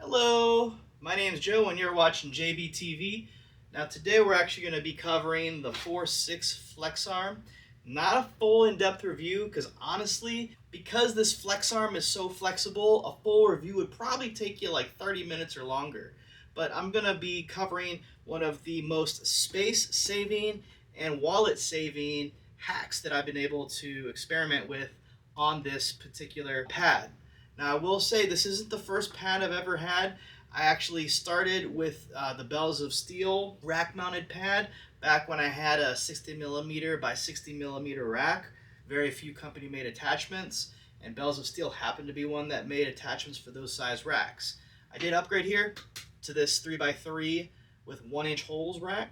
Hello, my name is Joe and you're watching JBTV. Now today we're actually going to be covering the 4-6 flex arm. Not a full in-depth review because honestly, because this flex arm is so flexible, a full review would probably take you like 30 minutes or longer. But I'm going to be covering one of the most space-saving and wallet-saving hacks that I've been able to experiment with on this particular pad. Now I will say this isn't the first pad I've ever had. I actually started with the Bells of Steel rack mounted pad back when I had a 60mm by 60mm rack. Very few company made attachments, and Bells of Steel happened to be one that made attachments for those size racks. I did upgrade here to this 3x3 with 1-inch holes rack.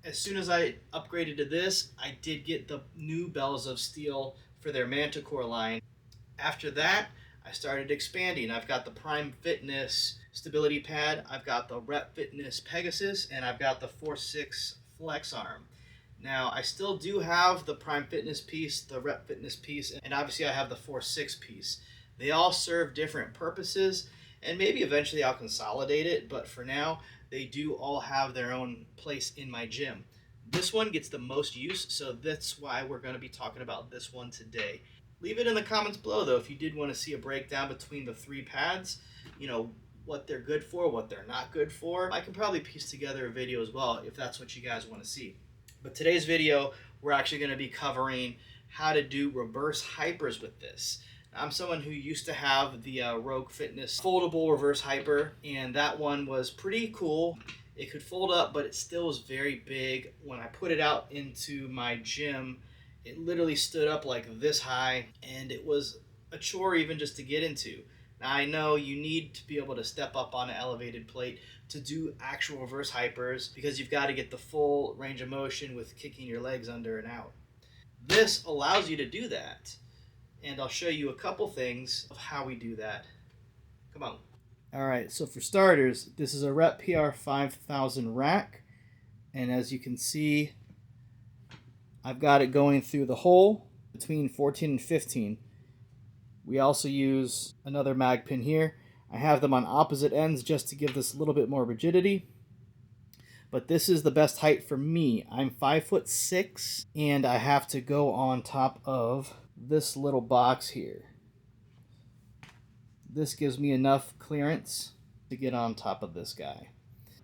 As soon as I upgraded to this, I did get the new Bells of Steel for their Manticore line. After that, I started expanding. I've got the Prime Fitness stability pad, I've got the Rep Fitness Pegasus, and I've got the 4-6 flex arm. Now, I still do have the Prime Fitness piece, the Rep Fitness piece, and obviously I have the 4-6 piece. They all serve different purposes, and maybe eventually I'll consolidate it, but for now, they do all have their own place in my gym. This one gets the most use, so that's why we're going to be talking about this one today. Leave it in the comments below, though, if you did want to see a breakdown between the three pads, what they're good for, what they're not good for. I can probably piece together a video as well if that's what you guys want to see. But today's video, we're actually going to be covering how to do reverse hypers with this. I'm someone who used to have the Rogue Fitness foldable reverse hyper, and that one was pretty cool. It could fold up, but it still was very big. When I put it out into my gym, it literally stood up like this high, and it was a chore even just to get into. Now I know you need to be able to step up on an elevated plate to do actual reverse hypers because you've got to get the full range of motion with kicking your legs under and out. This allows you to do that, and I'll show you a couple things of how we do that. Come on. Alright, so for starters, this is a Rep PR 5000 rack, and as you can see, I've got it going through the hole between 14 and 15. We also use another mag pin here. I have them on opposite ends just to give this a little bit more rigidity. But this is the best height for me. I'm 5'6", and I have to go on top of this little box here. This gives me enough clearance to get on top of this guy.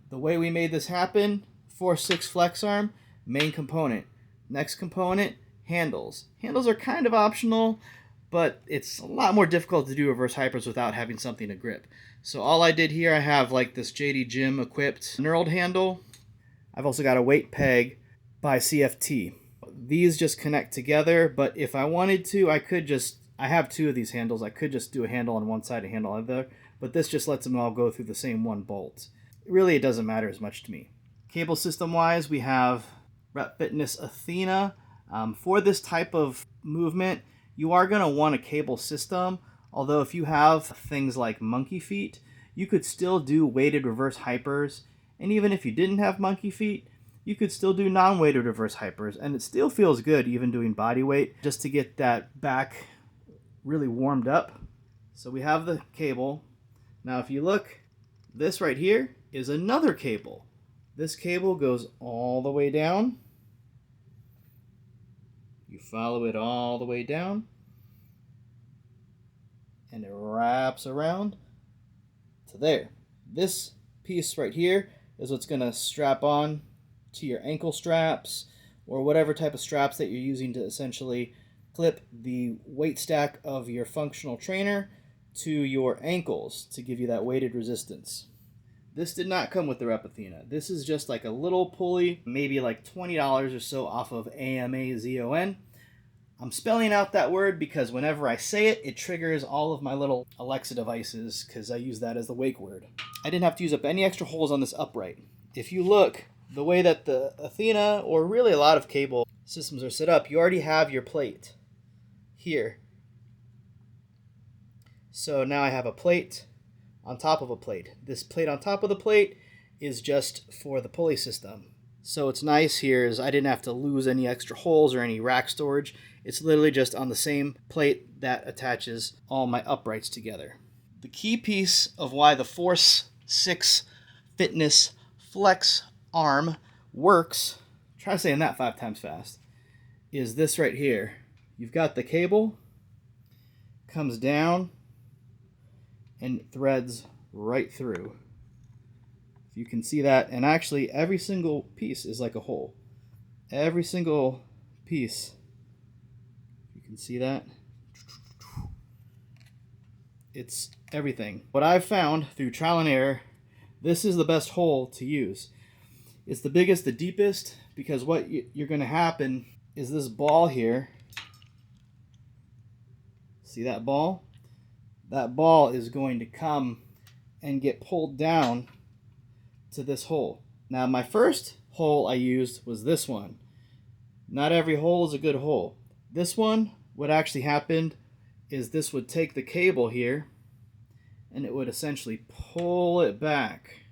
The way we made this happen, 4-6 flex arm, main component. Next component, handles. Handles are kind of optional, but it's a lot more difficult to do reverse hypers without having something to grip. So all I did here, I have like this JD Gym equipped knurled handle. I've also got a weight peg by CFT. These just connect together, but if I wanted to, I have two of these handles. I could just do a handle on one side, a handle on the other, but this just lets them all go through the same one bolt. Really, it doesn't matter as much to me. Cable system wise, we have Rep Fitness Athena. For this type of movement, you are going to want a cable system, although if you have things like monkey feet, you could still do weighted reverse hypers, and even if you didn't have monkey feet, you could still do non-weighted reverse hypers, and it still feels good even doing body weight, just to get that back really warmed up. So we have the cable. Now if you look, this right here is another cable. This cable goes all the way down. You follow it all the way down, and it wraps around to there. This piece right here is what's going to strap on to your ankle straps or whatever type of straps that you're using to essentially clip the weight stack of your functional trainer to your ankles to give you that weighted resistance. This did not come with the Rep Athena. This is just like a little pulley, maybe like $20 or so off of AMAZON. I'm spelling out that word because whenever I say it, it triggers all of my little Alexa devices because I use that as the wake word. I didn't have to use up any extra holes on this upright. If you look, the way that the Athena, or really a lot of cable systems are set up, you already have your plate here. So now I have a plate on top of a plate. This plate on top of the plate is just for the pulley system. So what's nice here is I didn't have to lose any extra holes or any rack storage. It's literally just on the same plate that attaches all my uprights together. The key piece of why the Force 6 Fitness Flex arm works, try saying that 5 times fast, is this right here. You've got the cable, comes down, and threads right through. If you can see that, and actually every single piece is like a hole. Every single piece, you can see that. It's everything. What I've found through trial and error, this is the best hole to use. It's the biggest, the deepest, because what you're going to happen is this ball here. See that ball? That ball is going to come and get pulled down to this hole. Now my first hole I used was this one. Not every hole is a good hole. This one, what actually happened is this would take the cable here and it would essentially pull it back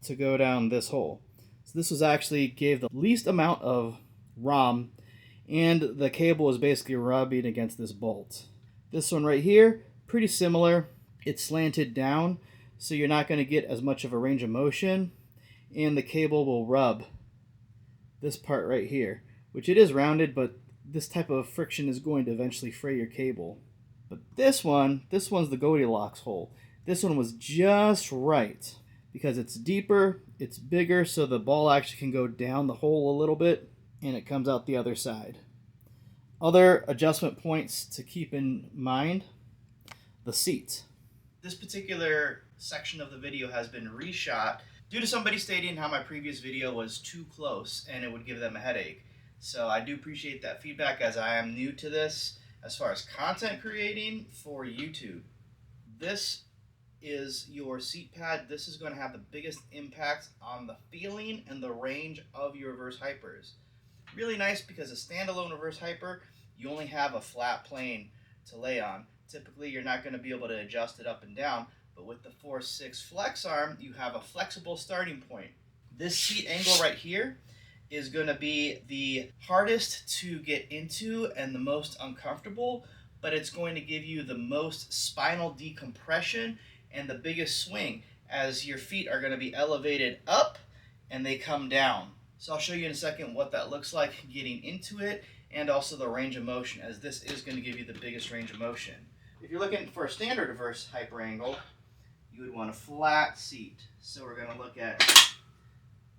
to go down this hole. So this was actually gave the least amount of ROM, and the cable was basically rubbing against this bolt. This one right here, pretty similar. It's slanted down, so you're not going to get as much of a range of motion, and the cable will rub this part right here, which it is rounded, but this type of friction is going to eventually fray your cable. But this one's the Goldilocks hole. This one was just right because it's deeper, it's bigger, so the ball actually can go down the hole a little bit and it comes out the other side. Other adjustment points to keep in mind: the seat. This particular section of the video has been reshot due to somebody stating how my previous video was too close and it would give them a headache. So I do appreciate that feedback, as I am new to this as far as content creating for YouTube. This is your seat pad. This is going to have the biggest impact on the feeling and the range of your reverse hypers. Really nice because a standalone reverse hyper, you only have a flat plane to lay on. Typically you're not going to be able to adjust it up and down, but with the Force 6 flex arm, you have a flexible starting point. This seat angle right here is going to be the hardest to get into and the most uncomfortable, but it's going to give you the most spinal decompression and the biggest swing, as your feet are going to be elevated up and they come down. So I'll show you in a second what that looks like getting into it, and also the range of motion, as this is going to give you the biggest range of motion. If you're looking for a standard reverse hyper angle, you would want a flat seat. So we're going to look at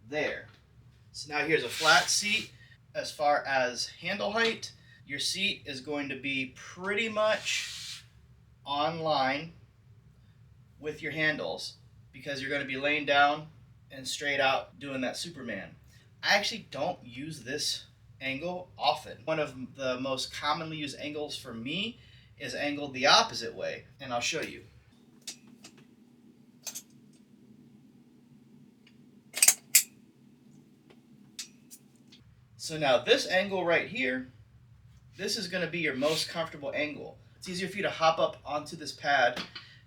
there. So now here's a flat seat. As far as handle height, your seat is going to be pretty much on line with your handles, because you're going to be laying down and straight out doing that Superman. I actually don't use this angle often. One of the most commonly used angles for me is angled the opposite way, and I'll show you. So now this angle right here, this is going to be your most comfortable angle. It's easier for you to hop up onto this pad.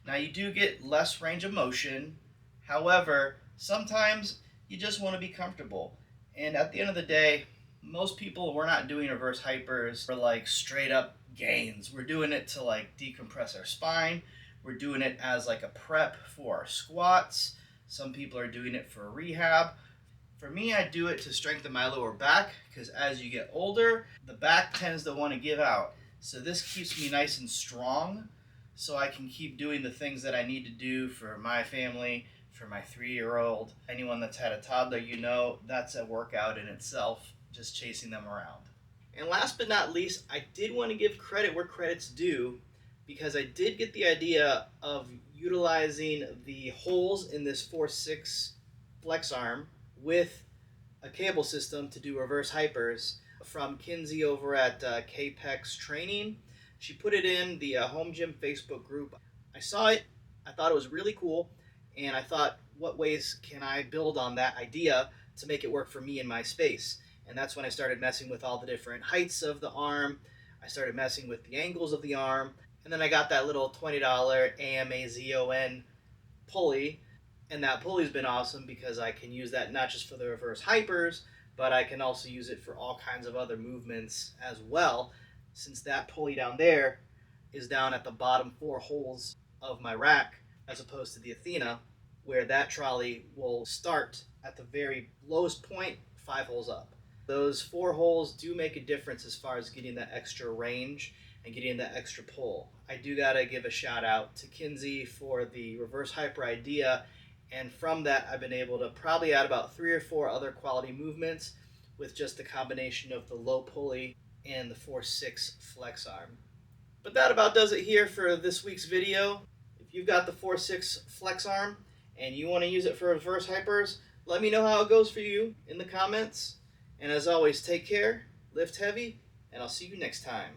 Now you do get less range of motion. However, sometimes you just want to be comfortable. And at the end of the day, most people, we're not doing reverse hypers for like straight up gains. We're doing it to like decompress our spine. We're doing it as like a prep for our squats. Some people are doing it for rehab. For me, I do it to strengthen my lower back, because as you get older, the back tends to want to give out. So this keeps me nice and strong, so I can keep doing the things that I need to do for my family, for my 3-year-old. Anyone that's had a toddler, you know that's a workout in itself, just chasing them around. And last but not least, I did want to give credit where credit's due, because I did get the idea of utilizing the holes in this Force 6 flex arm with a cable system to do reverse hypers from Kinsey over at Capex Training. She put it in the Home Gym Facebook group. I saw it, I thought it was really cool, and I thought, what ways can I build on that idea to make it work for me in my space? And that's when I started messing with all the different heights of the arm. I started messing with the angles of the arm, and then I got that little $20 AMAZON pulley. And that pulley's been awesome because I can use that not just for the reverse hypers, but I can also use it for all kinds of other movements as well, since that pulley down there is down at the bottom 4 holes of my rack, as opposed to the Athena, where that trolley will start at the very lowest point 5 holes up. Those 4 holes do make a difference as far as getting that extra range and getting that extra pull. I do gotta give a shout out to Kinsey for the reverse hyper idea, and from that I've been able to probably add about 3 or 4 other quality movements with just the combination of the low pulley and the 4-6 flex arm. But that about does it here for this week's video. If you've got the 4-6 flex arm and you want to use it for reverse hypers, let me know how it goes for you in the comments. And as always, take care, lift heavy, and I'll see you next time.